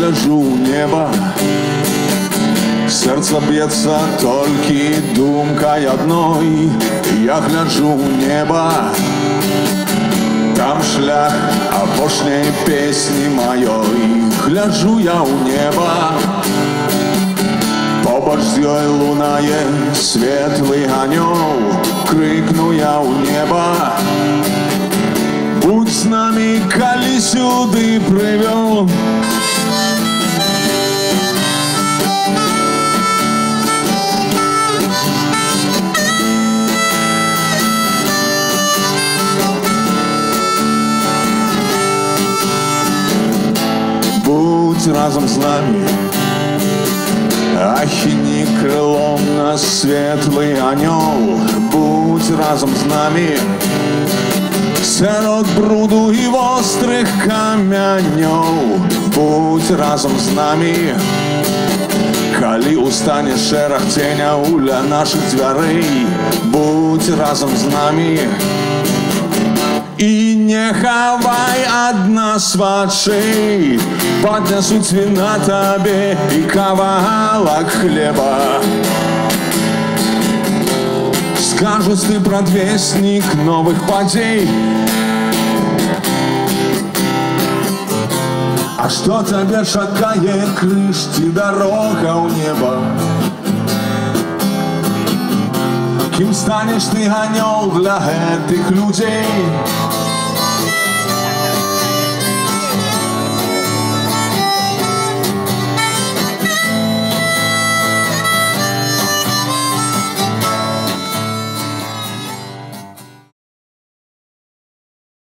гляджу ў неба, сердце б'ецца толькі думкай адной. Я гляджу ў неба, там шлях апошняй песні маёй. Гляджу я ў неба, побач з ёй лунае светлы анёл. Крыкну я ў неба, будь з намі, калі сюды прывёл. Будь разом з нами, ахіні крылом на светлый анёл. Будь разом з нами, сярод бруду і вострых камянёў. Будь разом з нами, калі устане шэраг ценяў ля нашых дзвярэй. Будь разом з нами, і не хавай ад нас вачэй. Паднясуць віна табе і кавалак хлеба. Скажуць, ты прадвеснік новых падзей. А што табе чакае, крыж ці дарога ў неба? Кім станеш ты, анёл, для гэтых людзей?